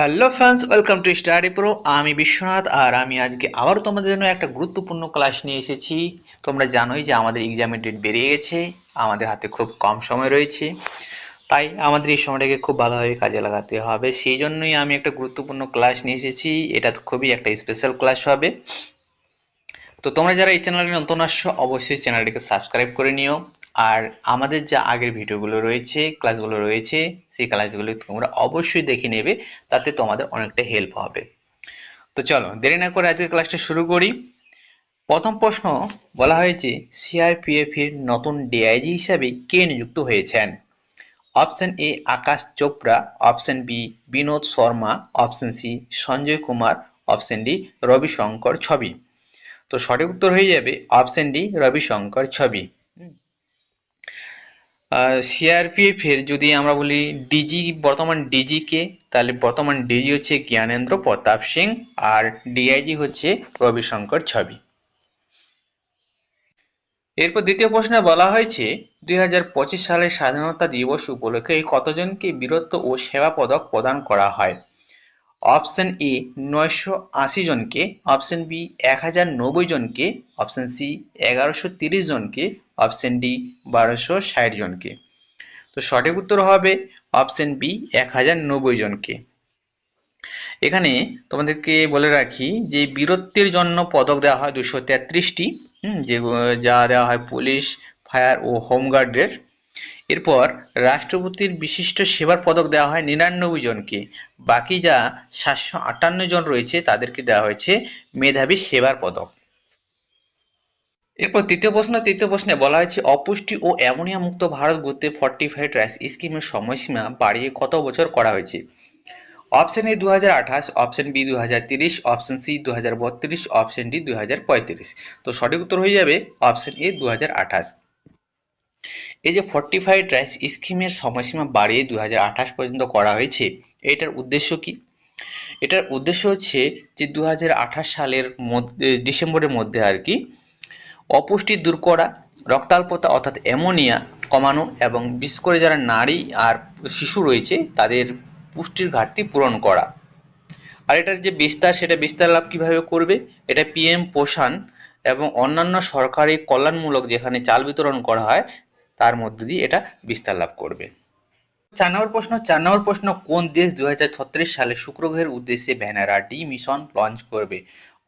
Hello friends, welcome to study pro. আমি বিশ্বনাথ, আর আমি আজকে আবার তোমাদের জন্য একটা গুরুত্বপূর্ণ ক্লাস নিয়ে এসেছি। তোমরা জানোই যে আমাদের এক্সামের ডেট বেরিয়ে গেছে, আমাদের হাতে খুব কম সময় রয়েছে, তাই আমাদের এই সময়টাকে খুব ভালোভাবে কাজে লাগাতে হবে। সেই জন্যই আমি একটা গুরুত্বপূর্ণ ক্লাস নিয়ে এসেছি। এটা খুবই একটা স্পেশাল ক্লাস হবে। তো তোমরা যারা এই চ্যানেলে নতুন আসছো, অবশ্যই চ্যানেলটিকে সাবস্ক্রাইব করে নিও। আর আমাদের যা আগের ভিডিওগুলো রয়েছে, ক্লাসগুলো রয়েছে, সেই ক্লাসগুলো তোমরা অবশ্যই দেখে নেবে, তাতে তোমাদের অনেকটা হেল্প হবে। তো চলো দেরি না করে আজকের ক্লাসটা শুরু করি। প্রথম প্রশ্ন বলা হয়েছে, সিআরপিএফ এর নতুন ডিআইজি হিসাবে কে নিযুক্ত হয়েছেন? Option A Akash Chopra, option B Binod Sharma, option C Sanjay Kumar, option D Ravishankar ছবি। তো সঠিক উত্তর হয়ে যাবে অপশন ডি রবিশঙ্কর ছবি। সিআরপিএফ এর যদি আমরা বলি ডিজি, বর্তমান ডিজি কে, তাহলে বর্তমান ডিজি হচ্ছে জ্ঞানেন্দ্র প্রতাপ সিং, আর ডিআইজি হচ্ছে রবিশঙ্কর ছবি। এরপর দ্বিতীয় প্রশ্নে বলা হয়েছে, 2025 সালের স্বাধীনতা দিবস উপলক্ষে কতজনকে বীরত্ব ও সেবা পদক প্রদান করা হয়? অপশন এ 980 জনকে, অপশন বি 1090 জনকে, অপশন সি 1130 জনকে, অপশন ডি 1260 জনকে। তো সঠিক উত্তর হবে অপশন বি 1090 জনকে। এখানে তোমাদেরকে বলে রাখি যে বীরত্বের জন্য পদক দেওয়া হয় 233টি, যে যা দেওয়া হয় পুলিশ, ফায়ার ও হোমগার্ডের। এরপর রাষ্ট্রপতির বিশিষ্ট সেবার পদক দেওয়া হয় 99 জনকে। বাকি যা 758 জন রয়েছে তাদেরকে দেওয়া হয়েছে মেধাবী সেবার পদক। এরপর তৃতীয় প্রশ্নে বলা হয়েছে, অপুষ্টি ও অ্যামোনিয়া মুক্ত ভারত গড়তে ফর্টিফাইড রাইস স্কিমের সময়সীমা বাড়িয়ে কত বছর করা হয়েছে? Option A 2028, option B 2030, option C 2032, option D 2035। তো সঠিক উত্তর হয়ে যাবে অপশন এ 2028। এই যে ফর্টিফাইড রাইস স্কিমের সময়সীমা বাড়িয়ে 2028 পর্যন্ত করা হয়েছে, এটার উদ্দেশ্য কি? এটার উদ্দেশ্য হচ্ছে যে 2028 সালের মধ্যে, ডিসেম্বরের মধ্যে আর কি, অপুষ্টি দূর করা, রক্তাল্পতা অর্থাৎ অ্যামোনিয়া কমানো, এবং বিশেষ করে যারা নারী আর শিশু রয়েছে তাদের পুষ্টির ঘাটতি পূরণ করা। আর এটার যে বিস্তার, সেটা বিস্তার লাভ কিভাবে করবে? এটা পিএম পোষণ এবং অন্যান্য সরকারি কল্যাণমূলক যেখানে চাল বিতরণ করা হয় তার মধ্যে দিয়ে এটা বিস্তার লাভ করবে। 4 নম্বর প্রশ্ন, কোন দেশ 2036 সালে শুক্র গ্রহের উদ্দেশ্যে ভ্যানারা-ডি মিশন লঞ্চ করবে?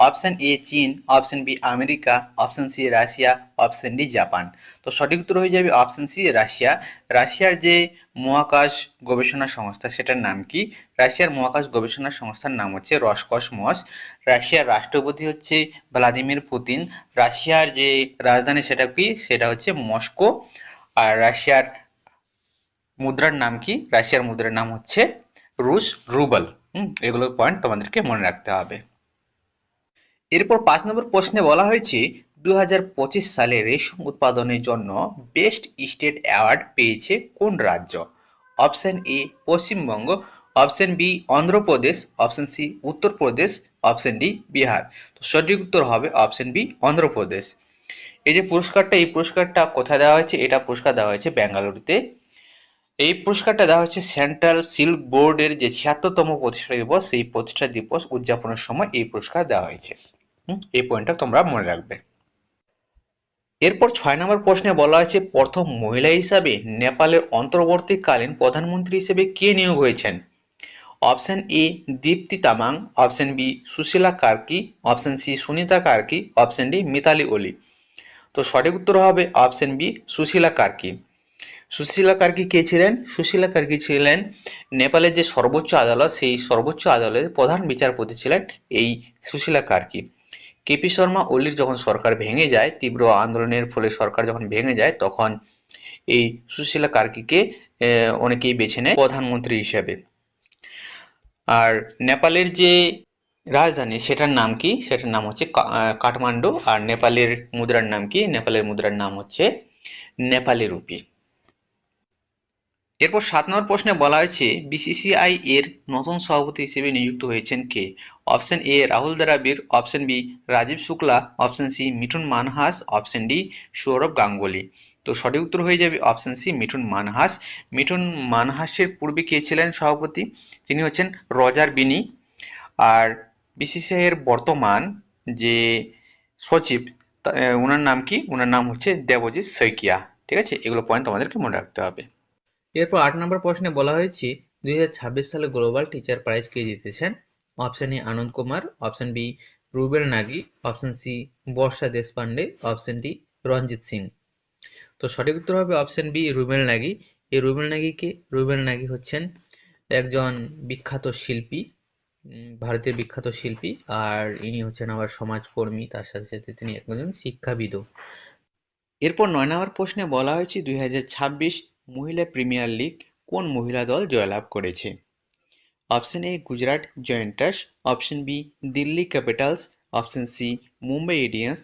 অপশন এ চীন, option B America, option C Russia, option D Japan. তো সঠিক উত্তর হয়ে যাবে অপশন সি রাশিয়া। রাশিয়ার যে মহাকাশ গবেষণা সংস্থা, সেটার নাম কি? রাশিয়ার মহাকাশ গবেষণা সংস্থার নাম হচ্ছে রসকসমস। রাশিয়ার রাষ্ট্রপতি হচ্ছে ভ্লাদিমির পুতিন। রাশিয়ার যে রাজধানী সেটা কি? সেটা হচ্ছে মস্কো। আর রাশিয়ার মুদ্রার নাম কি? রাশিয়ার মুদ্রার নাম হচ্ছে রুশ রুবল। এগুলোর পয়েন্ট তোমাদেরকে মনে রাখতে হবে। এরপর 5 নম্বর প্রশ্নে বলা হয়েছে, 2025 সালে রেশম উৎপাদনের জন্য বেস্ট স্টেট অ্যাওয়ার্ড পেয়েছে কোন রাজ্য? Option A Paschimbanga, option B Andhra Pradesh, option C Uttar Pradesh, option D Bihar. তো সঠিক উত্তর হবে অপশন বি অন্ধ্রপ্রদেশ। এই যে পুরস্কারটা, এই পুরস্কারটা কোথায় দেওয়া হয়েছে? এটা পুরস্কার দেওয়া হয়েছে বেঙ্গালুরুতে। এই পুরস্কারটা দেওয়া হচ্ছে সেন্ট্রাল সিল্ক বোর্ডের যে 76তম প্রতিষ্ঠা দিবস, সেই প্রতিষ্ঠা দিবস উদযাপনের সময় এই পুরস্কার দেওয়া হয়েছে। এই পয়েন্টটা তোমরা মনে রাখবে। এরপর 6 নম্বর প্রশ্নে বলা হয়েছে, প্রথম মহিলা হিসাবে নেপালের অন্তর্বর্তীকালীন প্রধানমন্ত্রী হিসেবে কে নিয়োগ হয়েছেন? Option A Dipti Tamang, option B Sushila Karki, option C Sunita Karki, option D Mitali Oli. তো সঠিক উত্তর হবে অপশন বি সুশীলা কার্কি। সুশীলা কার্কি কে ছিলেন? সুশীলা কার্কি ছিলেন নেপালের যে সর্বোচ্চ আদালত, সেই সর্বোচ্চ আদালতের প্রধান বিচারপতি ছিলেন এই সুশীলা কার্কি। কেপি শর্মা ওলির যখন সরকার ভেঙে যায়, তীব্র আন্দোলনের ফলে সরকার যখন ভেঙে যায়, তখন এই সুশীলা কার্কিকে অনেকেই বেছে নেয় প্রধানমন্ত্রী হিসেবে। আর নেপালের যে রাজধানী, সেটার নাম কি? সেটার নাম হচ্ছে কাঠমান্ডু। আর নেপালের মুদ্রার নাম কি? নেপালের মুদ্রার নাম হচ্ছে নেপালি রুপি। এরপর 7 নম্বর প্রশ্নে বলা হয়েছে, বিসিসিআই এর নতুন সভাপতি হিসেবে নিযুক্ত হয়েছেন কে? Option A Rahul Dravid, option B Rajiv Shukla, option C Mithun Manhas, option D Sourav Ganguly. তো সঠিক উত্তর হয়ে যাবে অপশন সি মিঠুন মানহাস। মিঠুন মানহাসের পূর্বে কে ছিলেন সভাপতি? তিনি হচ্ছেন রজার বিনি। আর বিসিসিআই এর বর্তমান যে সচিব ওনার নাম কি? ওনার নাম হচ্ছে দেবজিৎ শইকিয়া। ঠিক আছে, এগুলো পয়েন্ট তোমাদেরকে মনে রাখতে হবে। এরপর 8 নম্বর প্রশ্নে বলা হয়েছে 2026 সালে গ্লোবাল টিচার প্রাইজ কে জিতেছেন? Option A Anand Kumar, option B Rubal Nagi, option C Varsha Deshpande, option D Ranjit Singh. তো সঠিক উত্তর হবে অপশন বি রুবেল নাগি। এই রুবেল নাগি কে? রুবেল নাগি হচ্ছেন একজন বিখ্যাত শিল্পী, ভারতের বিখ্যাত শিল্পী। আর ইনি হচ্ছেন আবার সমাজকর্মী, তার সাথে সাথে তিনি একজন শিক্ষাবিদও। এরপর 9 নম্বর প্রশ্নে বলা হয়েছে 2026 মহিলা প্রিমিয়ার লিগ কোন মহিলা দল জয়লাভ করেছে? Option A Gujarat Giants, option B Delhi Capitals, option C Mumbai Indians,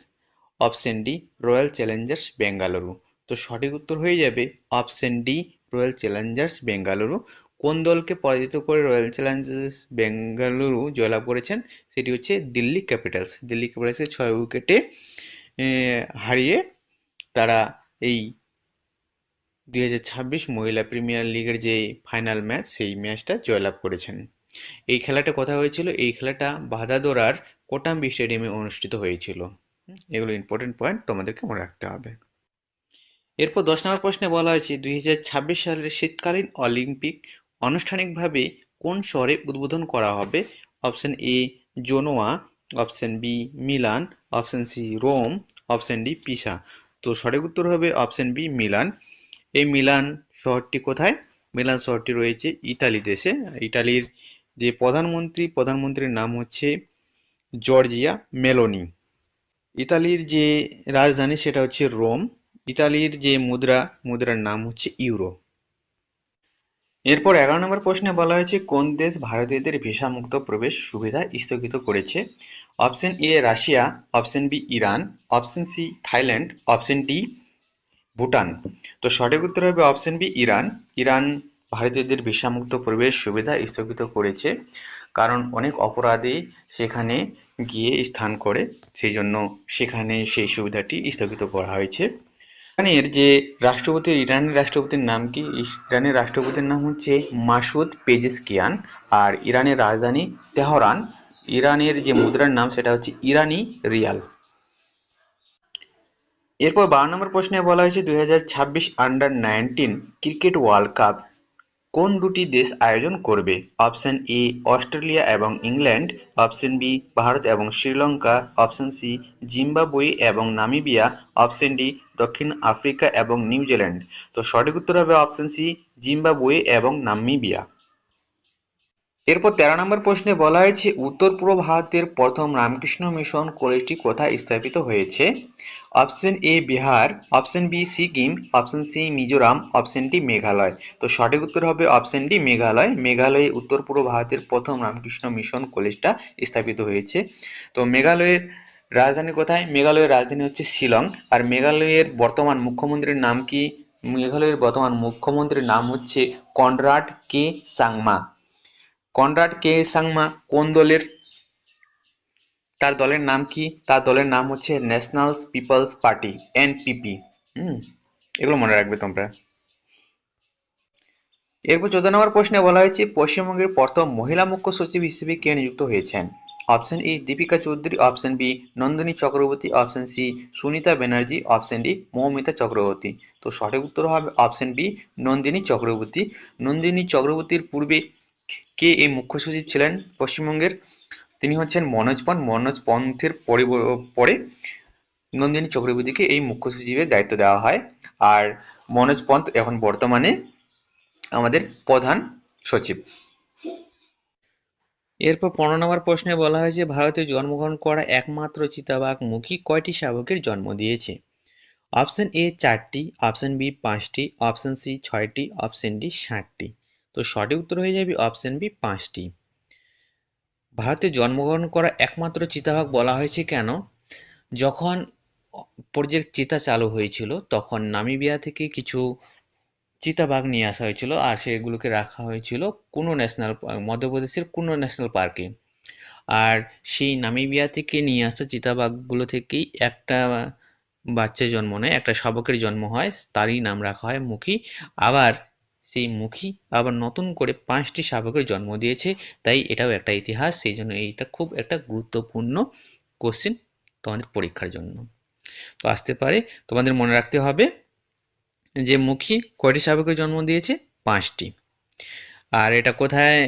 option D Royal Challengers Bengaluru. তো সঠিক উত্তর হয়ে যাবে option D Royal Challengers Bengaluru. কোন দলকে পরাজিত করে রয়্যাল চ্যালেঞ্জার্স বেঙ্গালুরু জয়লাভ করেছেন? সেটি হচ্ছে দিল্লি ক্যাপিটালস। দিল্লি ক্যাপিটালসকে 6 উইকেটে হারিয়ে তারা এই 2026 মহিলা প্রিমিয়ার লিগের যে ফাইনাল ম্যাচ, সেই ম্যাচটা জয়লাভ করেছেন। এই খেলাটা কোথায় হয়েছিল? এই খেলাটা বাঁধাদোরার কোটাম্বি স্টেডিয়ামে অনুষ্ঠিত হয়েছিল। এগুলো ইম্পর্টেন্ট পয়েন্ট, তোমাদেরকে মনে রাখতে হবে। এরপর 10 নম্বর প্রশ্নে বলা হয়েছে 2026 সালের শীতকালীন অলিম্পিক আনুষ্ঠানিকভাবে কোন শহরে উদ্বোধন করা হবে? Option A Genoa, option B Milan, option C Rome, option D Pisa. তো সঠিক উত্তর হবে অপশন বি মিলান। এই মিলান শহরটি কোথায়? মিলান শহরটি রয়েছে ইতালি দেশে। ইতালির যে প্রধানমন্ত্রীর নাম হচ্ছে জর্জিয়া মেলোনি। ইতালির যে রাজধানী সেটা হচ্ছে রোম। ইতালির যে মুদ্রার নাম হচ্ছে ইউরো। এরপর 11 নম্বর প্রশ্নে বলা হয়েছে কোন দেশ ভারতীয়দের ভিসা মুক্ত প্রবেশ সুবিধা স্থগিত করেছে? Option A Russia, option B Iran, option C Thailand, option D Bhutan. তো সঠিক উত্তর হবে অপশন বি ইরান। ইরান ভারতীয়দের ভিসামুক্ত প্রবেশ সুবিধা স্থগিত করেছে, কারণ অনেক অপরাধী সেখানে গিয়ে স্থান করে, সেই জন্য সেখানে সেই সুবিধাটি স্থগিত করা হয়েছে। ইরানের রাষ্ট্রপতির নাম কি? ইরানের রাষ্ট্রপতির নাম হচ্ছে মাসুদ পেজেশকিয়ান। আর ইরানের রাজধানী তেহরান। ইরানের যে মুদ্রার নাম সেটা হচ্ছে ইরানি রিয়াল। এরপর 12 নম্বর প্রশ্নে বলা হয়েছে 2026 আন্ডার-19 ক্রিকেট ওয়ার্ল্ড কাপ কোন দুটি দেশ আয়োজন করবে? অপশন এ অস্ট্রেলিয়া এবং ইংল্যান্ড, অপশন বি ভারত এবং শ্রীলঙ্কা, অপশন সি জিম্বাবুয়ে এবং নামিবিয়া, অপশন ডি দক্ষিণ আফ্রিকা এবং নিউজিল্যান্ড। তো সঠিক উত্তর হবে অপশন সি জিম্বাবুয়ে এবং নামিবিয়া। এরপর 13 নম্বর প্রশ্নে বলা হয়েছে উত্তর পূর্ব ভারতের প্রথম রামকৃষ্ণ মিশন কলেজটি কোথায় স্থাপিত হয়েছে? Option A Bihar, option B Sikkim, option C Mizoram, option D Meghalaya. তো সঠিক উত্তর হবে অপশন ডি মেঘালয়। মেঘালয়ে উত্তর পূর্ব ভারতের প্রথম রামকৃষ্ণ মিশন কলেজটা স্থাপিত হয়েছে। তো মেঘালয়ের রাজধানী কোথায়? মেঘালয়ের রাজধানী হচ্ছে শিলং। আর মেঘালয়ের বর্তমান মুখ্যমন্ত্রীর নাম কি? মেঘালয়ের বর্তমান মুখ্যমন্ত্রীর নাম হচ্ছে কনরাড কে সাংমা। কনরাড কে সাংমা কোন দলের? তার দলের নাম কি? তার দলের নাম হচ্ছে ন্যাশনাল পিপলস পার্টি, এনপিপি। এগুলো মনে রাখবে তোমরা। এরপর 14 নম্বর প্রশ্নে বলা হয়েছে পশ্চিমবঙ্গের প্রথম মহিলা মুখ্য সচিব হিসেবে কে নিযুক্ত হয়েছেন? Option A Dipika Chowdhury, option B Nandini Chakraborty, option C Sunita Banerjee, option D Moumita Chakraborty. তো সঠিক উত্তর হবে অপশন বি নন্দিনী চক্রবর্তী। নন্দিনী চক্রবর্তীর পূর্বে কে এই মুখ্য সচিব ছিলেন পশ্চিমবঙ্গের? তিনি হচ্ছেন মনোজ পন্থ। মনোজ পন্থের পরে নন্দিনী চক্রবর্তীকে এই মুখ্য সচিবের দায়িত্ব দেওয়া হয়। আর মনোজ পন্থ এখন বর্তমানে আমাদের প্রধান সচিব। এরপর 15 নম্বর প্রশ্নে বলা হয়েছে ভারতে জন্মগ্রহণ করা একমাত্র চিতাবাঘ মুখী কয়টি শাবকের জন্ম দিয়েছে? অপশন এ 4টি, অপশন বি 5টি, অপশন সি 6টি, অপশন ডি 7টি। তো সঠিক উত্তর হয়ে যাবে অপশন বি 5টি। ভারতে জন্মগ্রহণ করা একমাত্র চিতাবাঘ বলা হয়েছে কেন? যখন প্রজেক্ট চিতা চালু হয়েছিল তখন নামিবিয়া থেকে কিছু চিতাবাঘ নিয়ে আসা হয়েছিল, আর সেগুলোকে রাখা হয়েছিল মধ্যপ্রদেশের কুনো ন্যাশনাল পার্কে। আর সেই নামিবিয়া থেকে নিয়ে আসা চিতাবাঘগুলো থেকেই একটা বাচ্চা জন্ম নেয়, একটা শাবকের জন্ম হয়, তারই নাম রাখা হয় মুখী। আবার সেই মুখী আবার নতুন করে 5টি শাবকের জন্ম দিয়েছে, তাই এটাও একটা ইতিহাস। সেই জন্য এইটা খুব একটা গুরুত্বপূর্ণ কোশ্চেন তোমাদের পরীক্ষার জন্য। তো আসতে পারে, তোমাদের মনে রাখতে হবে যে মুখী কয়টি শাবকের জন্ম দিয়েছে? 5টি। আর এটা কোথায়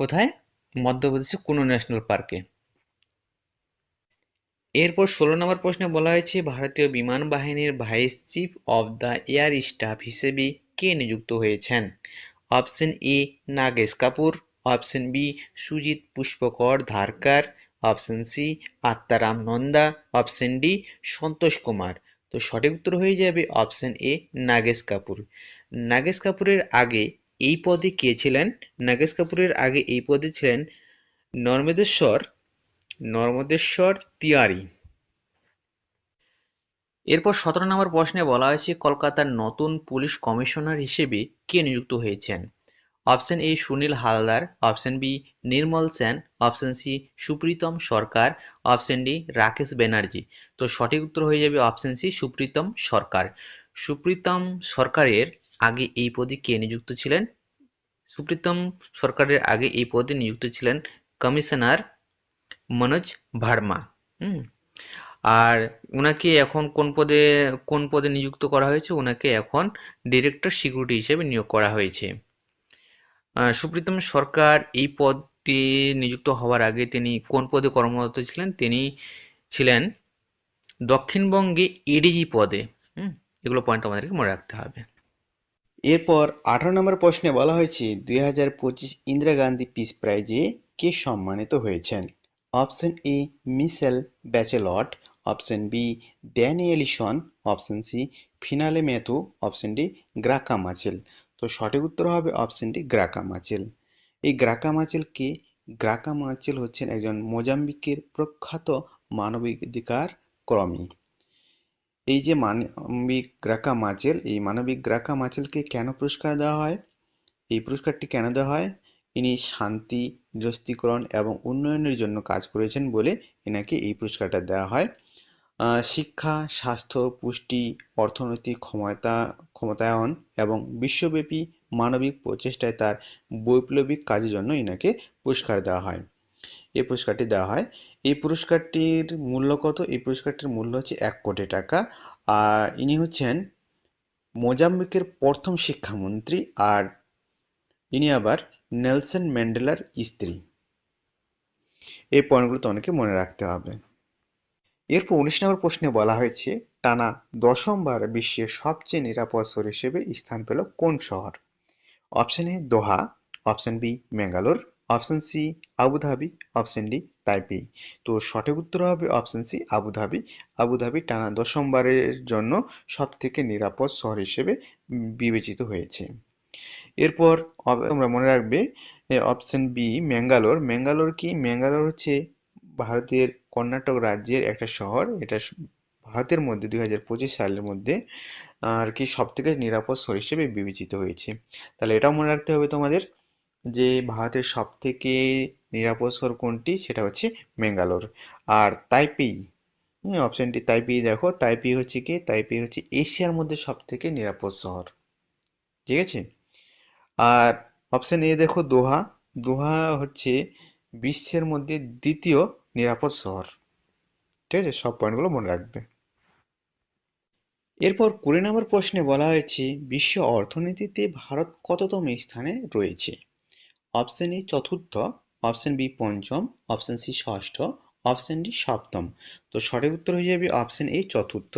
কোথায়? মধ্যপ্রদেশে কুনো ন্যাশনাল পার্কে। এরপর 16 নম্বর প্রশ্নে বলা হয়েছে ভারতীয় বিমান বাহিনীর vice chief of the air staff হিসেবে কে নিযুক্ত হয়েছেন? Option A Nagesh Kapoor, option B Sujit Pushpakar Dharkar, option C Atmaram Nanda, option D Santosh Kumar. তো সঠিক উত্তর হয়ে যাবে অপশন এ নাগেশ কাপুর। নাগেশ কাপুরের আগে এই পদে কে ছিলেন? নাগেশ কাপুরের আগে এই পদে ছিলেন নর্মদেশ্বর তিওয়ারি। এরপর 17 নম্বর প্রশ্নে বলা হয়েছে কলকাতার নতুন পুলিশ কমিশনার হিসেবে কে নিযুক্ত হয়েছেন? Option A Sunil Haldar, option B Nirmal Sen, option C Supritam Sarkar, option D Rakesh Banerjee. তো সঠিক উত্তর হয়ে যাবে অপশন সি সুপ্রীতম সরকার। সুপ্রীতম সরকারের আগে এই পদে কে নিযুক্ত ছিলেন? সুপ্রীতম সরকারের আগে এই পদে নিযুক্ত ছিলেন কমিশনার মনোজ ভার্মা। হুম। আর উনাকে এখন কোন পদে নিযুক্ত করা হয়েছে? উনাকে এখন ডিরেক্টর সিকিউরিটি হিসেবে নিয়োগ করা হয়েছে। সুপ্রীতম সরকার এই পদে নিযুক্ত হওয়ার আগে তিনি কোন পদে কর্মরত ছিলেন? তিনি ছিলেন দক্ষিণবঙ্গে এডিজি পদে। এগুলো পয়েন্ট আমাদেরকে মনে রাখতে হবে। এরপর 18 নম্বর প্রশ্নে বলা হয়েছে 2025 ইন্দিরা গান্ধী পিস প্রাইজে কে সম্মানিত হয়েছেন? Option A Michelle Bachelet, option B Danny Ellison, option C Finlay Matthew, option D Graca Machel. তো সঠিক উত্তর হবে অপশন ডি গ্রাকা মাচেল। এই গ্রাকা মাচেল কে? গ্রাকা মাচেল হচ্ছেন একজন মোজাম্বিকের প্রখ্যাত মানবাধিকার কর্মী। এই যে মানবিক গ্রাকা মাচেল, এই মানবিক গ্রাকা মাচেলকে কেন পুরস্কার দেওয়া হয়? এই পুরস্কারটি কেন দেওয়া হয়? ইনি শান্তি, নিরস্ত্রীকরণ এবং উন্নয়নের জন্য কাজ করেছেন বলে এনাকে এই পুরস্কারটা দেওয়া হয়। শিক্ষা, স্বাস্থ্য, পুষ্টি, অর্থনৈতিক ক্ষমতায়ন এবং বিশ্বব্যাপী মানবিক প্রচেষ্টায় তার বৈপ্লবিক কাজের জন্য এনাকে পুরস্কার দেওয়া হয়। এই পুরস্কারটি দেওয়া হয়। এই পুরস্কারটির মূল্য কত? এই পুরস্কারটির মূল্য হচ্ছে 1 কোটি টাকা। আর ইনি হচ্ছেন মোজাম্বিকের প্রথম শিক্ষামন্ত্রী, আর ইনি আবার নেলসন ম্যান্ডেলার স্ত্রী। এই পয়েন্টগুলো তোমাকে মনে রাখতে হবে। এরপর 19 নম্বর প্রশ্নে বলা হয়েছে টানা দশমবার বিশ্বের সবচেয়ে নিরাপদ শহর হিসেবে স্থান পেল কোন শহর? Option A Doha, option B Bangalore, option C Abu Dhabi, option D Taipei. তো সঠিক উত্তর হবে অপশন সি আবুধাবি। আবুধাবি টানা দশমবারের জন্য সব থেকে নিরাপদ শহর হিসেবে বিবেচিত হয়েছে। এরপর তোমরা মনে রাখবে অপশন বি ম্যাঙ্গালোর। ম্যাঙ্গালোর কি? ম্যাঙ্গালোর হচ্ছে ভারতের কর্ণাটক রাজ্যের একটা শহর। এটা ভারতের মধ্যে 2025 সালের মধ্যে আর কি সব থেকে নিরাপদ শহর হিসেবে বিবেচিত হয়েছে। তাহলে এটাও মনে রাখতে হবে তোমাদের যে ভারতের সব থেকে নিরাপদ শহর কোনটি, সেটা হচ্ছে ম্যাঙ্গালোর। আর তাইপেই, অপশনটি তাইপেই দেখো, তাইপেই হচ্ছে কি? তাইপেই হচ্ছে এশিয়ার মধ্যে সব থেকে নিরাপদ শহর। ঠিক আছে। আর অপশন এ দেখো দোহা। দোহা হচ্ছে বিশ্বের মধ্যে দ্বিতীয় নিরাপদ শহর। ঠিক আছে, সব পয়েন্টগুলো মনে রাখবে। এরপর 20 নম্বর প্রশ্নে বলা হয়েছে বিশ্ব অর্থনীতিতে ভারত কততম স্থানে রয়েছে? অপশন এ চতুর্থ, অপশন বি পঞ্চম, অপশন সি ষষ্ঠ, অপশন ডি সপ্তম। তো সঠিক উত্তর হয়ে যাবে অপশন এ চতুর্থ।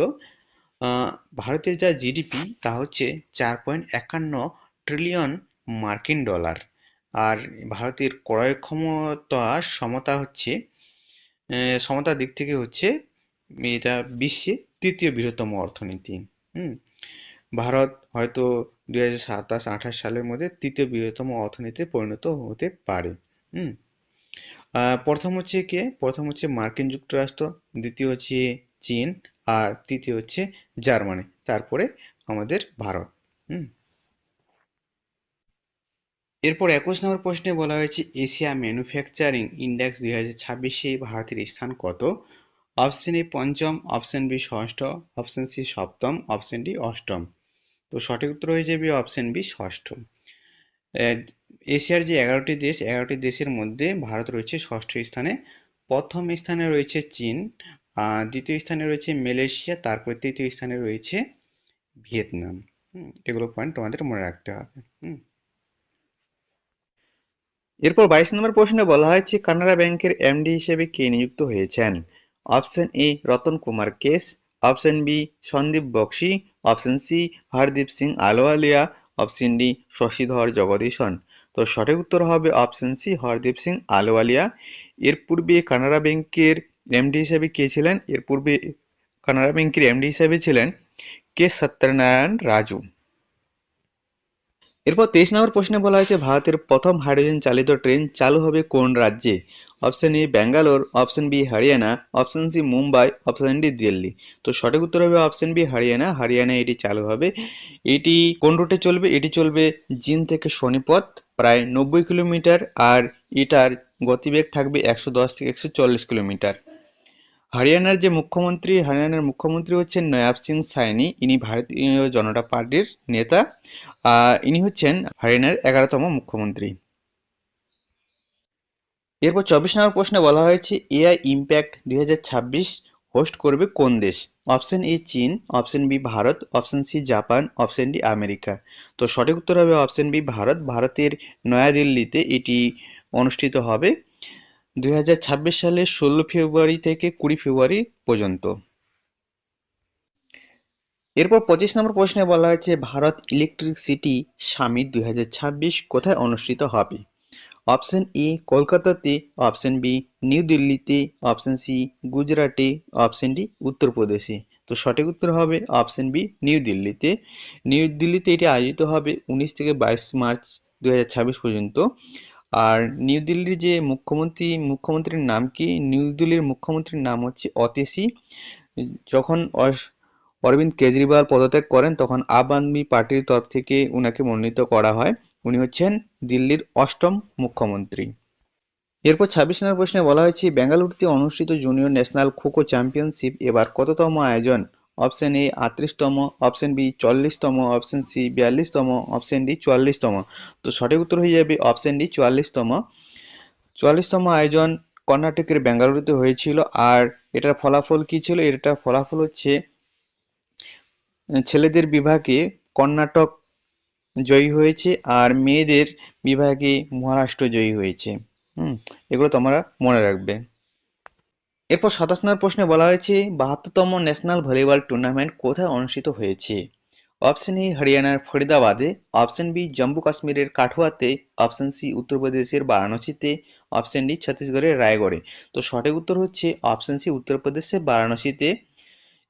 ভারতের যা জিডিপি তা হচ্ছে 4.51 ট্রিলিয়ন মার্কিন ডলার। আর ভারতের ক্রয় ক্ষমতা সমতা হচ্ছে সমতার দিক থেকে হচ্ছে এটা বিশ্বে তৃতীয় বৃহত্তম অর্থনীতি। হুম। ভারত হয়তো 2027-28 সালের মধ্যে তৃতীয় বৃহত্তম অর্থনীতিতে পরিণত হতে পারে। হুম। প্রথম হচ্ছে কে? প্রথম হচ্ছে মার্কিন যুক্তরাষ্ট্র, দ্বিতীয় হচ্ছে চীন, আর তৃতীয় হচ্ছে জার্মানি, তারপরে আমাদের ভারত। হুম। এরপর 21 নম্বর প্রশ্নে বলা হয়েছে এশিয়া ম্যানুফ্যাকচারিং ইন্ডেক্স 2026-এ ভারতের স্থান কত? অপশন এ পঞ্চম, অপশন বি ষষ্ঠ, অপশন সি সপ্তম, অপশন ডি অষ্টম। তো সঠিক উত্তর হয়ে যাবে অপশন বি ষষ্ঠ। এশিয়ার যে 11টি দেশ, 11টি দেশের মধ্যে ভারত রয়েছে ষষ্ঠ স্থানে। প্রথম স্থানে রয়েছে চীন, দ্বিতীয় স্থানে রয়েছে মালয়েশিয়া, তারপর তৃতীয় স্থানে রয়েছে ভিয়েতনাম। এগুলো পয়েন্ট তোমাদের মনে রাখতে হবে। এরপর 22 নম্বর প্রশ্নে বলা হয়েছে কানাড়া ব্যাংকের এমডি হিসেবে কে নিযুক্ত হয়েছেন? Option A Ratan Kumar Kesh, option B Sandeep Bakshi, option C Hardeep Singh Ahluwalia, option D Shashidhar Jagdishan. তো সঠিক উত্তর হবে অপশন সি হরদীপ সিং আলওয়ালিয়া। এর পূর্বে কানাড়া ব্যাংকের এমডি হিসেবে কে ছিলেন? এর পূর্বে কানাড়া ব্যাংকের এমডি হিসেবে ছিলেন কে সত্যনারায়ণ রাজু। এরপর 23 নম্বর প্রশ্নে বলা হয়েছে ভারতের প্রথম হাইড্রোজেন চালিত ট্রেন চালু হবে কোন রাজ্যে? Option A Bangalore, option B Haryana, option C Mumbai, option D Delhi. তো সঠিক উত্তর হবে অপশন বি হরিয়ানা। হরিয়ানায় এটি চালু হবে। এটি কোন রুটে চলবে? এটি চলবে জিন্দ থেকে সোনিপত, প্রায় 90 কিলোমিটার, আর এটার গতিবেগ থাকবে 110 থেকে 140 কিলোমিটার। হরিয়ানার মুখ্যমন্ত্রী হচ্ছেন নয়াব সিং সাইনি। ইনি ভারতীয় জনতা পার্টির নেতা। ইনি হচ্ছেন হরিয়ানার 11তম মুখ্যমন্ত্রী। এরপর 24 নম্বর প্রশ্নে বলা হয়েছে এআই ইম্প্যাক্ট 2026 হোস্ট করবে কোন দেশ? অপশন এ চীন, option B Bharat, option C Japan, option D America. তো সঠিক উত্তর হবে অপশন বি ভারত। ভারতের নয়াদিল্লিতে এটি অনুষ্ঠিত হবে 2026 সালের 16 ফেব্রুয়ারি থেকে 20 ফেব্রুয়ারি পর্যন্ত। এরপর 25 নম্বর প্রশ্নে বলা হয়েছে ভারত ইলেকট্রিসিটি সামিট 2026 কোথায় অনুষ্ঠিত হবে? অপশন এ কলকাতাতে, অপশন বি নিউ দিল্লিতে, অপশন সি গুজরাটে, অপশন ডি উত্তরপ্রদেশে। তো সঠিক উত্তর হবে অপশন বি নিউ দিল্লিতে। নিউ দিল্লিতে এটি আয়োজিত হবে 19 থেকে 22 মার্চ 2026 পর্যন্ত। আর নিউ দিল্লির যে মুখ্যমন্ত্রীর নাম কি? নিউ দিল্লির মুখ্যমন্ত্রীর নাম হচ্ছে অতেশি। যখন অরবিন্দ কেজরিওয়াল পদত্যাগ করেন তখন আম আদমি পার্টির তরফ থেকে উনাকে মনোনীত করা হয়। উনি হচ্ছেন দিল্লির 8ম মুখ্যমন্ত্রী। এরপর 26 নম্বর প্রশ্নে বলা হয়েছে বেঙ্গালুরুতে অনুষ্ঠিত জুনিয়র ন্যাশনাল খো-খো চ্যাম্পিয়নশিপ এবার কততম আয়োজন? অপশন এ 38তম, অপশন বি 40তম, অপশন সি 42তম, অপশন ডি 44তম। তো সঠিক উত্তর হয়ে যাবে অপশন ডি 44তম। 44তম আয়োজন কর্ণাটকের বেঙ্গালুরুতে হয়েছিল। আর এটার ফলাফল কি ছিল? এটার ফলাফল হচ্ছে ছেলেদের বিভাগে কর্ণাটক জয়ী হয়েছে, আর মেয়েদের বিভাগে মহারাষ্ট্র জয়ী হয়েছে। এগুলো তোমরা মনে রাখবে। এরপর 27 নম্বর প্রশ্নে বলা হয়েছে 72তম ন্যাশনাল ভলিবল টুর্নামেন্ট কোথায় অনুষ্ঠিত হয়েছে? অপশন এ হরিয়ানার ফরিদাবাদে, অপশন বি জম্মু কাশ্মীরের কাঠুয়াতে, অপশন সি উত্তরপ্রদেশের বারাণসীতে, অপশন ডি ছত্তিশগড়ের রায়গড়ে। তো সঠিক উত্তর হচ্ছে অপশন সি উত্তরপ্রদেশের বারাণসীতে।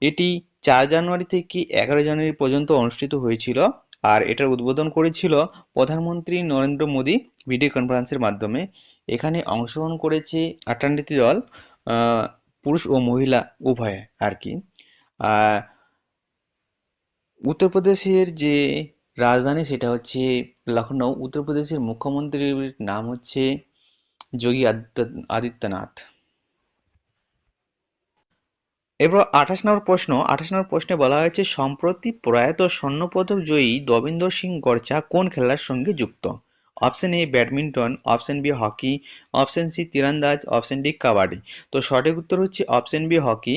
এটি 4 জানুয়ারি থেকে 11 জানুয়ারি পর্যন্ত অনুষ্ঠিত হয়েছিল। আর এটার উদ্বোধন করেছিল প্রধানমন্ত্রী নরেন্দ্র মোদী ভিডিও কনফারেন্সের মাধ্যমে। এখানে অংশগ্রহণ করেছে 58টি দল, পুরুষ ও মহিলা উভয়ে আর কি। উত্তরপ্রদেশের যে রাজধানী সেটা হচ্ছে লখনৌ। উত্তরপ্রদেশের মুখ্যমন্ত্রীর নাম হচ্ছে যোগী আদিত্যনাথ। এরপর 28 নম্বর প্রশ্নে বলা হয়েছে সম্প্রতি প্রয়াত স্বর্ণপদক জয়ী দবিন্দর সিং গড়চা কোন খেলার সঙ্গে যুক্ত? Option A badminton, option B hockey, option C তীরন্দাজ, অপশন ডি কাবাডি। তো সঠিক উত্তর হচ্ছে option B hockey.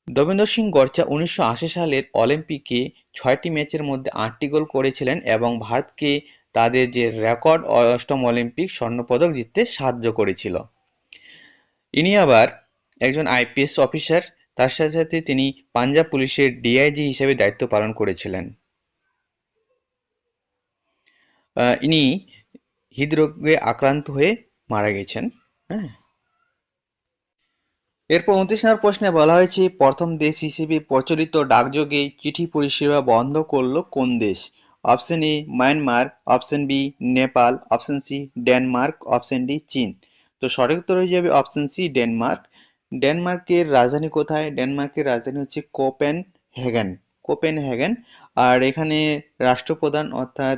Davinder Singh Garcha 1980 সালের অলিম্পিকে 6টি ম্যাচের মধ্যে 8টি গোল করেছিলেন এবং ভারতকে তাদের যে রেকর্ড 8ম অলিম্পিক স্বর্ণপদক জিততে সাহায্য করেছিল। ইনি আবার একজন আইপিএস অফিসার। তার সাথে সাথে তিনি পাঞ্জাব পুলিশের ডিআইজি হিসেবে দায়িত্ব পালন করেছিলেন। ইনি হৃদরোগে আক্রান্ত হয়ে মারা গেছেন। হ্যাঁ। এরপর 29 নম্বর প্রশ্নে বলা হয়েছে প্রথম দেশ হিসেবে প্রচলিত ডাকযোগে চিঠি পরিষেবা বন্ধ করলো কোন দেশ? Option A Myanmar, option B Nepal, option C Denmark, option D চীন। তো সঠিক উত্তর হয়ে যাবে অপশন সি ডেনমার্ক। ডেনমার্কের রাজধানী কোথায়? ডেনমার্কের রাজধানী হচ্ছে কোপেনহেগেন। আর এখানে রাষ্ট্রপ্রধান অর্থাৎ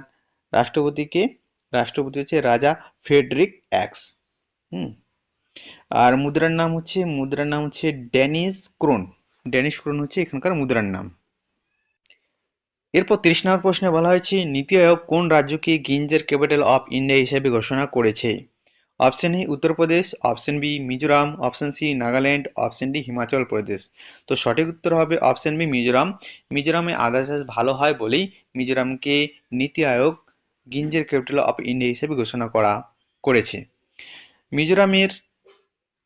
রাষ্ট্রপতি হচ্ছে রাজা ফ্রেডরিক এক্স। হুম আর মুদ্রার নাম হচ্ছে ড্যানিশ ক্রোন। ড্যানিশ ক্রোন হচ্ছে এখানকার মুদ্রার নাম। এরপর 30 নম্বর প্রশ্নে বলা হয়েছে নীতি আয়োগ কোন রাজ্যকে গিঞ্জের ক্যাপিটাল অফ ইন্ডিয়া হিসেবে ঘোষণা করেছে? Option A Uttar Pradesh, option B Mizoram, option C Nagaland, option D Himachal Pradesh. তো সঠিক উত্তর হবে অপশন বি মিজোরাম। মিজোরামে আদা চাষ ভালো হয় বলেই মিজোরামকে নীতি আয়োগ গিঞ্জের ক্যাপিটাল অফ ইন্ডিয়া হিসেবে ঘোষণা করেছে। মিজোরামের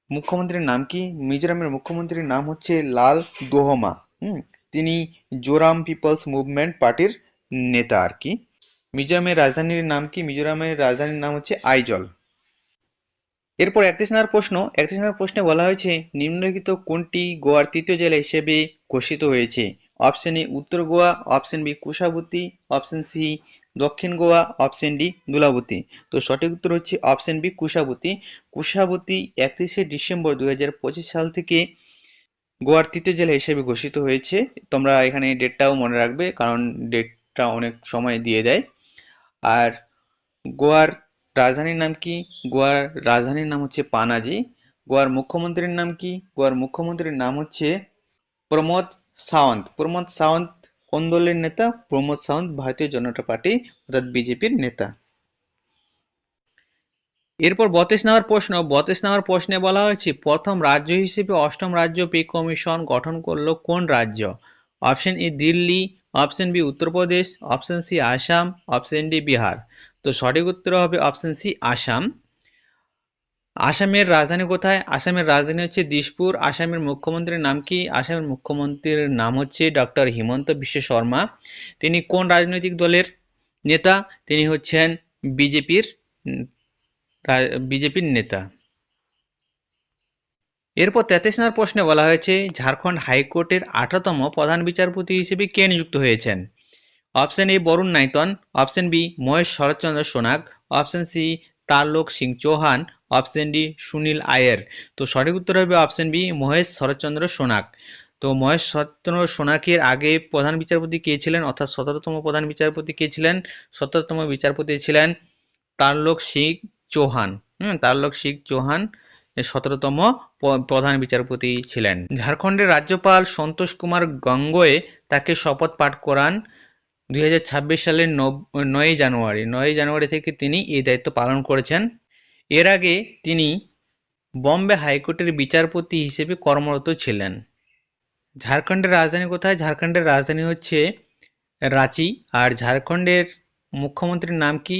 মুখ্যমন্ত্রীর নাম কি? মিজোরামের মুখ্যমন্ত্রীর নাম হচ্ছে লাল দোহমা। তিনি জোরাম পিপলস মুভমেন্ট পার্টির নেতা আর কি। মিজোরামের রাজধানীর নাম কি? মিজোরামের রাজধানীর নাম হচ্ছে আইজল। এরপর 31 নম্বর প্রশ্নে বলা হয়েছে নিম্নলিখিত কোনটি গোয়ার তৃতীয় জেলা হিসেবে ঘোষিত হয়েছে? Option A Uttar Goa, option B Kushavati, option C Dakshin Goa, option D Dulavati. তো সঠিক উত্তর হচ্ছে অপশন বি কুশাবতী। কুশাবতী 31শে ডিসেম্বর 2025 সাল থেকে গোয়ার তৃতীয় জেলা হিসেবে ঘোষিত হয়েছে। তোমরা এখানে ডেটটাও মনে রাখবে, কারণ ডেটটা অনেক সময় দিয়ে দেয়। আর গোয়ার রাজধানীর নাম কি? গোয়ার রাজধানীর নাম হচ্ছে পানাজি। গোয়ার মুখ্যমন্ত্রীর নাম কি? গোয়ার মুখ্যমন্ত্রীর নাম হচ্ছে প্রমোদ সাওয়ান্ত। প্রমোদ সাওয়ান্ত কোন দলের নেতা? প্রমোদ সাওয়ান্ত ভারতীয় জনতা পার্টি অর্থাৎ বিজেপির নেতা। এরপর 32 নম্বর প্রশ্নে বলা হয়েছে প্রথম রাজ্য হিসেবে অষ্টম রাজ্য পে কমিশন গঠন করলো কোন রাজ্য? Option A Delhi, option B Uttar Pradesh, option C Assam, option D Bihar. তো সঠিক উত্তর হবে অপশন সি আসাম। আসামের রাজধানী কোথায়? আসামের রাজধানী হচ্ছে দিসপুর। আসামের মুখ্যমন্ত্রীর নাম কি? আসামের মুখ্যমন্ত্রীর নাম হচ্ছে ডক্টর হিমন্ত বিশ্ব শর্মা। তিনি কোন রাজনৈতিক দলের নেতা? তিনি হচ্ছেন বিজেপির বিজেপির নেতা। এরপর 33 নম্বর প্রশ্নে বলা হয়েছে ঝাড়খণ্ড হাইকোর্টের 18তম প্রধান বিচারপতি হিসেবে কে নিযুক্ত হয়েছেন? Option A Varun Naitan, option B Mahesh Sharatchandra Sonak, option C Tarlok Singh Chauhan, option D Sunil Iyer. তো সঠিক উত্তর হবে অপশন বি মহেশ শরৎচন্দ্র সোনাক। তো মহেশ শরৎচন্দ্র সোনাকের আগে প্রধান বিচারপতি কে ছিলেন, অর্থাৎ 17তম প্রধান বিচারপতি কে ছিলেন? 17তম বিচারপতি ছিলেন তারলোক সিং চৌহান। তারলোক সিং চৌহান 17তম প্রধান বিচারপতি ছিলেন। ঝাড়খণ্ডের রাজ্যপাল সন্তোষ কুমার গঙ্গোয় তাকে শপথ পাঠ করান 2026 সালের 9ই জানুয়ারি থেকে তিনি এই দায়িত্ব পালন করেছেন। এর আগে তিনি বম্বে হাইকোর্টের বিচারপতি হিসেবে কর্মরত ছিলেন। ঝাড়খণ্ডের রাজধানী কোথায়? ঝাড়খণ্ডের রাজধানী হচ্ছে রাঁচি। আর ঝাড়খণ্ডের মুখ্যমন্ত্রীর নাম কি?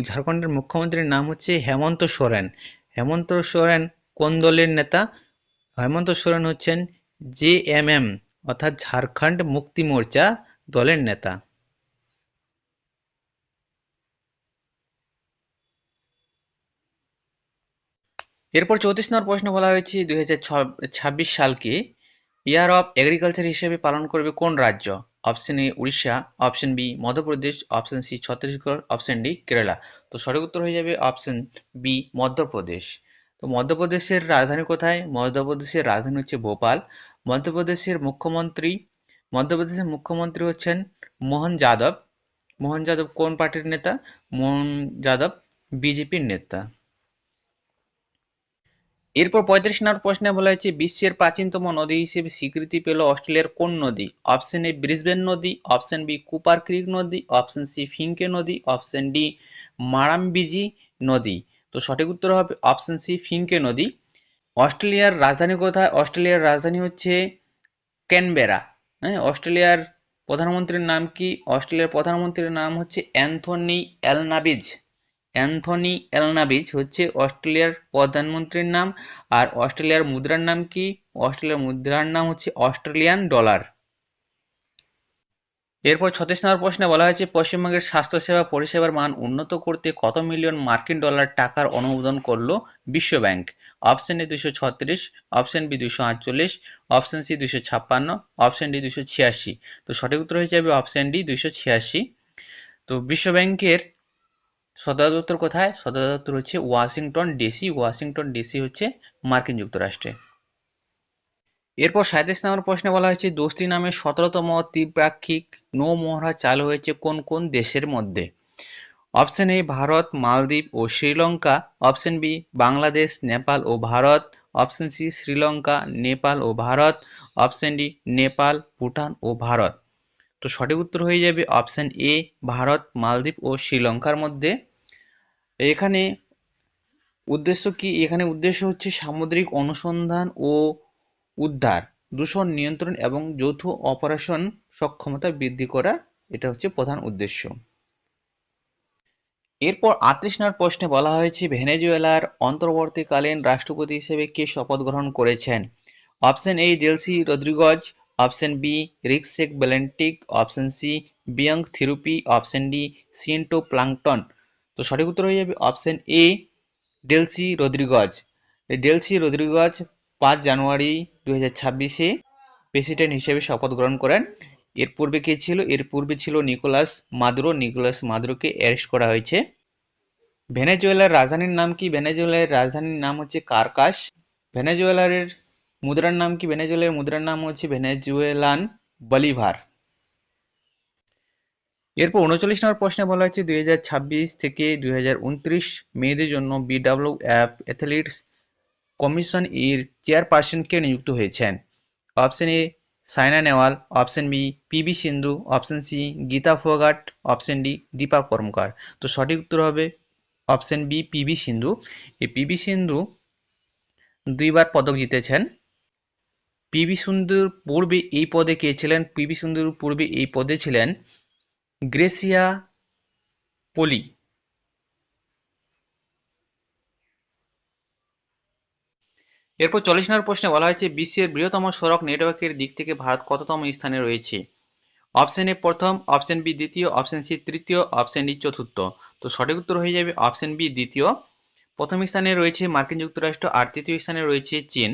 ঝাড়খণ্ডের মুখ্যমন্ত্রীর নাম হচ্ছে হেমন্ত সোরেন। হেমন্ত সোরেন কোন দলের নেতা? হেমন্ত সোরেন হচ্ছেন জেএমএম অর্থাৎ ঝাড়খণ্ড মুক্তি মোর্চা দলের নেতা। এরপর 34 নম্বর প্রশ্ন বলা হয়েছে 2026 সালকে ইয়ার অফ এগ্রিকালচার হিসেবে পালন করবে কোন রাজ্য? Option A Orissa, option B Madhya Pradesh, option C Chhattisgarh, option D Kerala. তো সঠিক উত্তর হয়ে যাবে অপশন বি মধ্যপ্রদেশ। তো মধ্যপ্রদেশের রাজধানী কোথায়? মধ্যপ্রদেশের রাজধানী হচ্ছে ভোপাল। মধ্যপ্রদেশের মুখ্যমন্ত্রী মধ্যপ্রদেশের মুখ্যমন্ত্রী হচ্ছেন মোহন যাদব। মোহন যাদব কোন পার্টির নেতা? মোহন যাদব বিজেপির নেতা। এরপর 35 নম্বর প্রশ্নে বলা হয়েছে বিশ্বের প্রাচীনতম নদী হিসেবে স্বীকৃতি পেল অস্ট্রেলিয়ার কোন নদী? অপশন এ ব্রিসবেন নদী, অপশন বি কুপার ক্রিক নদী, অপশন সি ফিঙ্কে নদী, অপশন ডি মারামবিজি নদী। তো সঠিক উত্তর হবে অপশন সি ফিঙ্কে নদী। অস্ট্রেলিয়ার রাজধানী কোথায়? অস্ট্রেলিয়ার রাজধানী হচ্ছে ক্যানবেরা। হ্যাঁ, অস্ট্রেলিয়ার প্রধানমন্ত্রীর নাম কি? অস্ট্রেলিয়ার প্রধানমন্ত্রীর নাম হচ্ছে অ্যান্থনি অ্যালনাবিজ। অ্যান্থনি অ্যালনাবিজ হচ্ছে অস্ট্রেলিয়ার প্রধানমন্ত্রীর নাম। আর অস্ট্রেলিয়ার মুদ্রার নাম কি? অস্ট্রেলিয়ার মুদ্রার নাম হচ্ছে অস্ট্রেলিয়ান ডলার। এরপর 36 নম্বর প্রশ্নে বলা হয়েছে পশ্চিমবঙ্গের স্বাস্থ্যসেবা পরিষেবার মান উন্নত করতে কত মিলিয়ন মার্কিন ডলার টাকার অনুমোদন করলো বিশ্ব bank? Option A 236, option B 248, option C 256, option D 286। তো সঠিক উত্তর হয়ে যাবে অপশন ডি 286। তো বিশ্ব ব্যাংকের সদর দপ্তর কোথায়? সদর দপ্তর হচ্ছে ওয়াশিংটন ডিসি। ওয়াশিংটন ডিসি হচ্ছে মার্কিন যুক্তরাষ্ট্রে। এরপর 37 নম্বর প্রশ্নে বলা হয়েছে দোস্তি নামে 17তম ত্রিপাক্ষিক নৌমহড়া চালু হয়েছে কোন কোন দেশের মধ্যে? অপশন এ ভারত, মালদ্বীপ ও শ্রীলঙ্কা, অপশন বি বাংলাদেশ, নেপাল ও ভারত, অপশন সি শ্রীলঙ্কা, নেপাল ও ভারত, অপশন ডি নেপাল, ভুটান ও ভারত। তো সঠিক উত্তর হয়ে যাবে অপশন এ ভারত, মালদ্বীপ ও শ্রীলঙ্কার মধ্যে। এখানে উদ্দেশ্য কি? এখানে উদ্দেশ্য হচ্ছে সামুদ্রিক অনুসন্ধান ও উদ্ধার, দূষণ নিয়ন্ত্রণ এবং যৌথ অপারেশন সক্ষমতা বৃদ্ধি করা, এটা হচ্ছে প্রধান উদ্দেশ্য। এরপর ৩৮ নম্বর প্রশ্নে বলা হয়েছে ভেনেজুয়েলার অন্তর্বর্তীকালীন রাষ্ট্রপতি হিসেবে কে শপথ গ্রহণ করেছেন? Option A Delcy Rodriguez, option B রিকশেক বেলেন্টিক, অপশন সি বিয়ং থিরুপি, অপশন ডি সিয়েন্টো প্লাঙ্কটন। তো সঠিক উত্তর হয়ে যাবে option A Delcy Rodriguez. Delcy Rodriguez ৫ জানুয়ারি ২০২৬-এ প্রেসিডেন্ট হিসেবে শপথ গ্রহণ করেন। এর পূর্বে কে ছিল? এর পূর্বে ছিল নিকোলাস মাদুরো। নিকোলাস মাদুরোকে অ্যারেস্ট করা হয়েছে। ভেনেজুয়েলার রাজধানীর নাম কি? ভেনেজুয়েলার রাজধানীর নাম হচ্ছে কারকাস। ভেনেজুয়েলার মুদ্রার নাম কি? ভেনেজুয়েলার মুদ্রার নাম হচ্ছে ভেনেজুয়েলান বলিভার। এরপর ৩৯ নম্বর প্রশ্নে বলা হয়েছে ২০২৬ থেকে ২০২৯ মেয়েদের জন্য বিডব্লিউএফ অ্যাথলেটিক্স কমিশন এর চেয়ারপারসন কে নিযুক্ত হয়েছেন? Option A Saina Nehwal, option B PV Sindhu, option C Geeta Phogat, option D Dipa Karmakar. তো সঠিক উত্তর হবে অপশন বি পিবি সিন্ধু। এই পিবি সিন্ধু ২বার পদক জিতেছেন। পিবি সিন্ধুর পূর্বে এই পদে কে ছিলেন? পিবি সিন্ধুর পূর্বে এই পদে ছিলেন গ্রেসিয়া পোলি। এরপর ৪০ নম্বর প্রশ্নে বলা হয়েছে বিশ্বের বৃহত্তম সড়ক নেটওয়ার্কের দিক থেকে ভারত কততম স্থানে রয়েছে? অপশন এ প্রথম, অপশন বি দ্বিতীয়, অপশন সি তৃতীয়, অপশন ডি চতুর্থ। তো সঠিক উত্তর হয়ে যাবে অপশন বি দ্বিতীয়। প্রথম স্থানে রয়েছে মার্কিন যুক্তরাষ্ট্র আর তৃতীয় স্থানে রয়েছে চীন।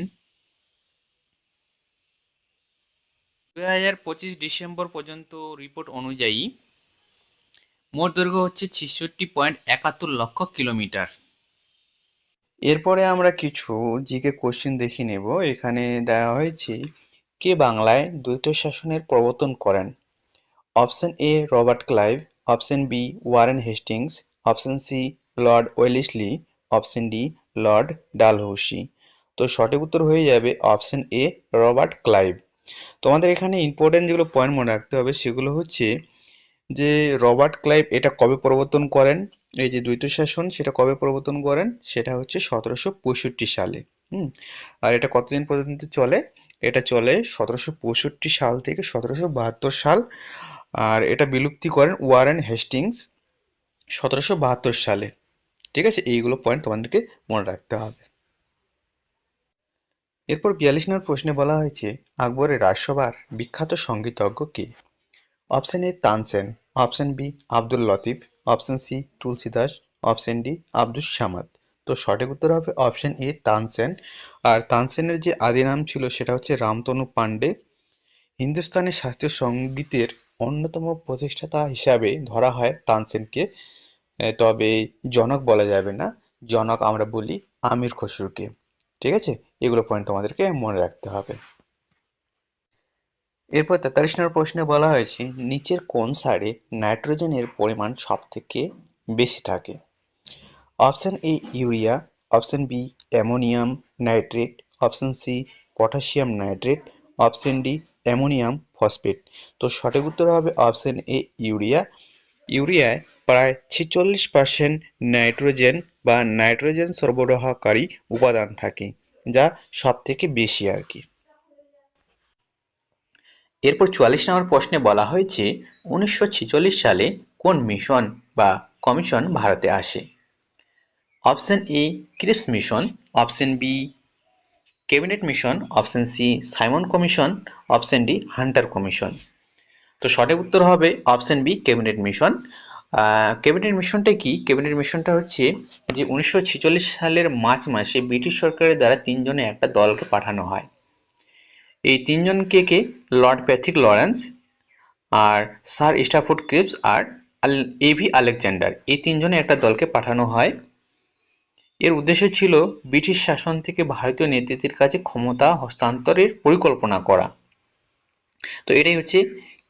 ২০২৫ ডিসেম্বর পর্যন্ত রিপোর্ট অনুযায়ী মোট দৈর্ঘ্য হচ্ছে ৬৬.৭১ লক্ষ কিলোমিটার। এরপরে আমরা কিছু জিকে কোশ্চেন দেখে নেব। এখানে দেওয়া হয়েছে কে বাংলায় দ্বৈত শাসনের প্রবর্তন করেন? Option A Robert Clive, option B Warren Hastings, option C Lord Wellesley, option D Lord Dalhousie. তো সঠিক উত্তর হয়ে যাবে অপশন এ রবার্ট ক্লাইভ। তোমাদের এখানে ইম্পর্টেন্ট যেগুলো পয়েন্ট মনে রাখতে হবে সেগুলো হচ্ছে যে রবার্ট ক্লাইভ এটা কবে প্রবর্তন করেন, এই যে দ্বৈত শাসন সেটা কবে প্রবর্তন করেন, সেটা হচ্ছে ১৭৬৫ সালে। আর এটা কতদিন পর্যন্ত চলে? এটা চলে ১৭৬৫ সাল থেকে ১৭৭২ সাল। আর এটা বিলুপ্তি করেন ওয়ারেন হেস্টিংস ১৭৭২ সালে। ঠিক আছে, এইগুলো পয়েন্ট তোমাদেরকে মনে রাখতে হবে। এরপর ৪২ নম্বর প্রশ্নে বলা হয়েছে আকবরের রাজসভার বিখ্যাত সঙ্গীতজ্ঞ কে? Option A Tansen, option B Abdul Latif, option C Tulsidas, option D Abdus Samad. তো সঠিক উত্তর হবে অপশন এ তানসেন। আর তানসেনের যে আদি নাম ছিল সেটা হচ্ছে রামতনু পান্ডে। হিন্দুস্তানি শাস্ত্রীয় সঙ্গীতের অন্যতম প্রতিষ্ঠাতা হিসাবে ধরা হয় তানসেনকে। তবে জনক বলা যাবে না, জনক আমরা বলি আমির খসরুকে। ঠিক আছে, এগুলো পয়েন্ট তোমাদেরকে মনে রাখতে হবে। এরপর ৪৩ নম্বর প্রশ্নে বলা হয়েছে নিচের কোন সারে নাইট্রোজেনের পরিমাণ সব থেকে বেশি থাকে? Option A urea, option B ammonium nitrate, option C potassium nitrate, option D ammonium phosphate. তো সঠিক উত্তর হবে অপশন এ ইউরিয়া। ইউরিয়ায় প্রায় ৪৬% নাইট্রোজেন বা নাইট্রোজেন সরবরাহকারী উপাদান থাকে, যা সব থেকে বেশি আর কি। এরপর ৪৪ নম্বর প্রশ্নে বলা হয়েছে ১৯৪৬ সালে কোন মিশন বা কমিশন ভারতে আসে? Option A Cripps mission, option B cabinet mission, option C Simon commission, option D Hunter commission. তো সঠিক উত্তর হবে option B cabinet mission. Cabinet মিশনটা কি? ক্যাবিনেট মিশনটা হচ্ছে যে ১৯৪৬ সালের মার্চ মাসে ব্রিটিশ সরকারের দ্বারা ৩ জনের একটা দলকে পাঠানো হয়। এই ৩ জন কে কে? লর্ড প্যাথিক লরেন্স, আর স্যার স্টাফোর্ড ক্রিপস আর এভি আলেকজান্ডার। এই ৩ জনের একটা দলকে পাঠানো হয়। এর উদ্দেশ্য ছিল ব্রিটিশ শাসন থেকে ভারতীয় নেতৃত্বের কাছে ক্ষমতা হস্তান্তরের পরিকল্পনা করা। তো এটাই হচ্ছে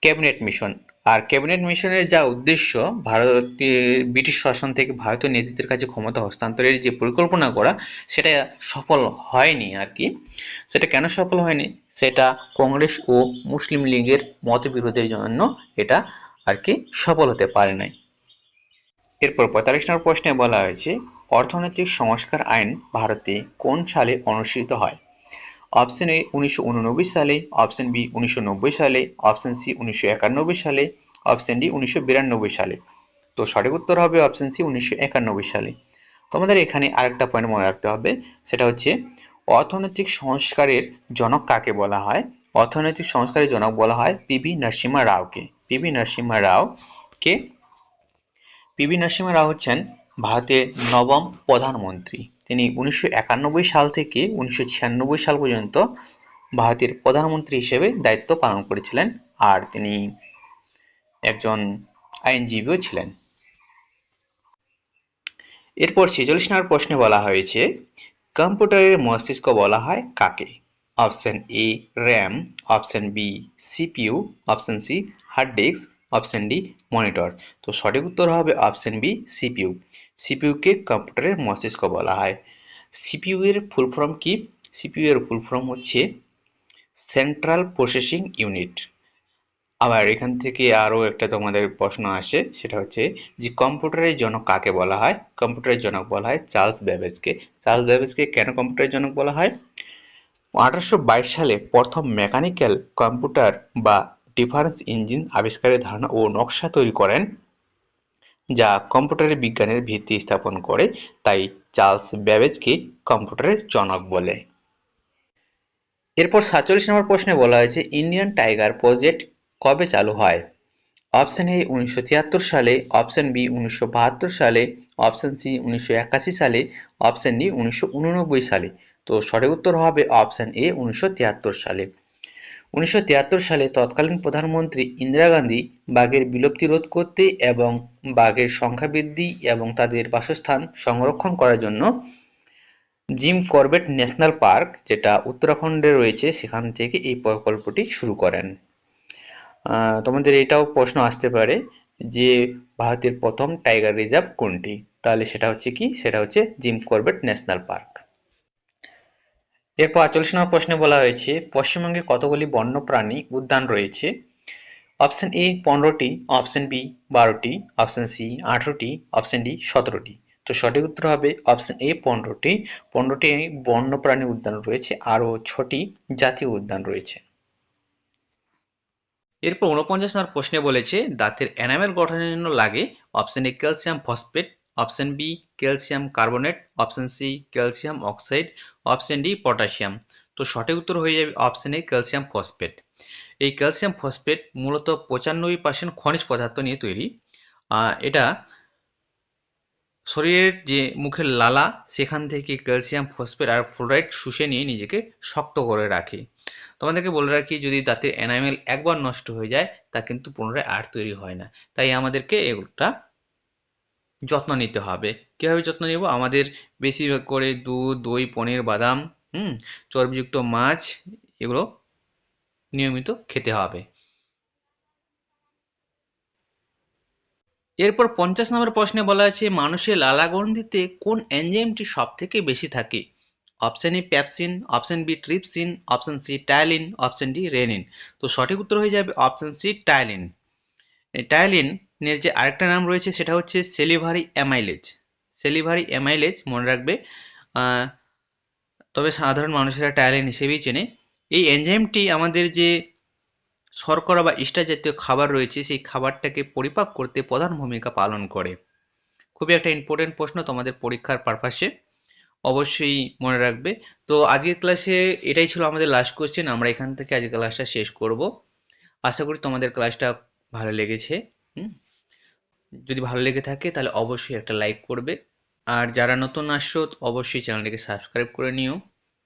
ক্যাবিনেট মিশন। আর ক্যাবিনেট মিশনের যা উদ্দেশ্য, ভারতের ব্রিটিশ শাসন থেকে ভারতীয় নেতৃত্বের কাছে ক্ষমতা হস্তান্তরের যে পরিকল্পনা করা, সেটা সফল হয়নি আর কি। সেটা কেন সফল হয়নি, সেটা কংগ্রেস ও মুসলিম লীগের মতবিরোধের জন্য এটা আর কি সফল হতে পারে নাই। এরপর ৪৫ নম্বর প্রশ্নে বলা হয়েছে, অর্থনৈতিক সংস্কার আইন ভারতে কোন সালে অনুষ্ঠিত হয়? অপশন এ ১৯৮৯ সালে, অপশন বি ১৯৯০ সালে, অপশন সি ১৯৯১ সালে, অপশন ডি ১৯৯২ সালে। তো সঠিক উত্তর হবে অপশন সি ১৯৯১ সালে। তোমাদের এখানে আরেকটা পয়েন্ট মনে রাখতে হবে, সেটা হচ্ছে অর্থনৈতিক সংস্কারের জনক কাকে বলা হয়? অর্থনৈতিক সংস্কারের জনক বলা হয় পিভি নরসিম্হা রাওকে। পিভি নরসিম্হা রাও কে? পিভি নরসিম্হা রাও হচ্ছেন ভারতের নবম প্রধানমন্ত্রী। তিনি ১৯৯১ সাল থেকে ১৯৯৬ সাল পর্যন্ত ভারতের প্রধানমন্ত্রী হিসেবে দায়িত্ব পালন করেছিলেন, আর তিনি একজন আইনজীবীও ছিলেন। এরপর ৪৬ নম্বর প্রশ্নে বলা হয়েছে, কম্পিউটারের মস্তিষ্ক বলা হয় কাকে? Option A RAM, option B CPU, option C hard disk, option D monitor. তো সঠিক উত্তর হবে অপশন বি সিপিইউ। সিপিইউ কে কম্পিউটারের মস্তিষ্ক বলা হয়। সিপিইউ এর ফুল ফর্ম কি? সিপিইউ এর ফুল ফর্ম হচ্ছে সেন্ট্রাল প্রসেসিং ইউনিট। আবার এখান থেকে আরো একটা তোমাদের প্রশ্ন আসে, সেটা হচ্ছে যে কম্পিউটারের জনক কাকে বলা হয়? কম্পিউটারের জনক বলা হয় চার্লস ব্যাবেজকে। চার্লস ব্যাবেজকে কেন কম্পিউটারের জনক বলা হয়? ১৮২২ সালে প্রথম মেকানিক্যাল কম্পিউটার বা ডিফারেন্স ইঞ্জিন আবিষ্কারের ধারণা ও নকশা তৈরি করেন, যা কম্পিউটারের বিজ্ঞানের ভিত্তি স্থাপন করে। তাই চার্লস ব্যাবেজকে কম্পিউটারের জনক বলে। এরপর ৪৭ নম্বর প্রশ্নে বলা হয়েছে, ইন্ডিয়ান টাইগার প্রজেক্ট কবে চালু হয়? অপশন এ ১৯৭৩ সালে, অপশন বি ১৯৭২ সালে, অপশন সি ১৯৮১ সালে, অপশন ডি ১৯৮৯ সালে। তো সঠিক উত্তর হবে অপশন এ ১৯৭৩ সালে। ১৯৭৩ সালে তৎকালীন প্রধানমন্ত্রী ইন্দিরা গান্ধী বাঘের বিলুপ্তি রোধ করতে এবং বাঘের সংখ্যা বৃদ্ধি এবং তাদের বাসস্থান সংরক্ষণ করার জন্য জিম করবেট ন্যাশনাল পার্ক, যেটা উত্তরাখণ্ডে রয়েছে, সেখান থেকে এই প্রকল্পটি শুরু করেন। তোমাদের এটাও প্রশ্ন আসতে পারে যে ভারতের প্রথম টাইগার রিজার্ভ কোনটি? তাহলে সেটা হচ্ছে কি? সেটা হচ্ছে জিম করবেট ন্যাশনাল পার্ক। এরপর ৪৮ নম্বর প্রশ্নে বলা হয়েছে, পশ্চিমবঙ্গে কতগুলি বন্যপ্রাণী উদ্যান রয়েছে? অপশন এ ১৫টি, অপশন বি ১২টি, অপশন সি ১৮টি, অপশন ডি ১৭টি। তো সঠিক উত্তর হবে অপশন এ ১৫টি। ১৫টি বন্যপ্রাণী উদ্যান রয়েছে, আরও ৬টি জাতীয় উদ্যান রয়েছে। এরপর ৪৯ নম্বর প্রশ্নে বলেছে, দাঁতের এনামেল গঠনের জন্য লাগে option A calcium phosphate, option B calcium carbonate, option C calcium oxide, option D potassium. তো সঠিক উত্তর হয়ে যাবে অপশন এ ক্যালসিয়াম ফসফেট। এই ক্যালসিয়াম ফসফেট মূলত ৯৫% খনিজ পদার্থ নিয়ে তৈরি। এটা শরীরের যে মুখের লালা, সেখান থেকে ক্যালসিয়াম ফসফেট আর ফ্লোরাইড শুষে নিয়ে নিজেকে শক্ত করে রাখে। তোমাদেরকে বলে রাখি, যদি দাঁতের এনামেল একবার নষ্ট হয়ে যায়, তা কিন্তু পুনরায় আর তৈরি হয় না। তাই আমাদেরকে এগুলোটা যত্ন নিতে হবে। কিভাবে যত্ন নেব? আমাদের বেশিরভাগ করে দুধ, দই, পনির, বাদাম, চর্বিযুক্ত মাছ, এগুলো নিয়মিত খেতে হবে। এরপর ৫০ নম্বর প্রশ্নে বলা আছে, মানুষের লালাগ্রন্থিতে কোন এনজাইমটি সব থেকে বেশি থাকে? Option A pepsin, option B trypsin, option C ptyalin, option D rennin. তো সঠিক উত্তর হয়ে যাবে অপশন সি টায়ালিন। এই টায়ালিনের যে আরেকটা নাম রয়েছে, সেটা হচ্ছে সেলিভারি অ্যামাইলেজ। সেলিভারি অ্যামাইলেজ মনে রাখবে। তবে সাধারণ মানুষেরা টায়ালিন হিসেবেই চেনে। এই এনজাইমটি আমাদের যে শর্করা বা স্টার জাতীয় খাবার রয়েছে, সেই খাবারটাকে পরিপাক করতে প্রধান ভূমিকা পালন করে। খুবই একটা ইম্পর্টেন্ট প্রশ্ন তোমাদের পরীক্ষার পারপাসে, অবশ্যই মনে রাখবে। তো আজকের ক্লাসে এটাই ছিল আমাদের লাস্ট কোশ্চেন। আমরা এখান থেকে আজকের ক্লাসটা শেষ করব। আশা করি তোমাদের ক্লাসটা ভালো লেগেছে। যদি ভালো লেগে থাকে তাহলে অবশ্যই একটা লাইক করবে, আর যারা নতুন আসছো অবশ্যই চ্যানেলটিকে সাবস্ক্রাইব করে নিও।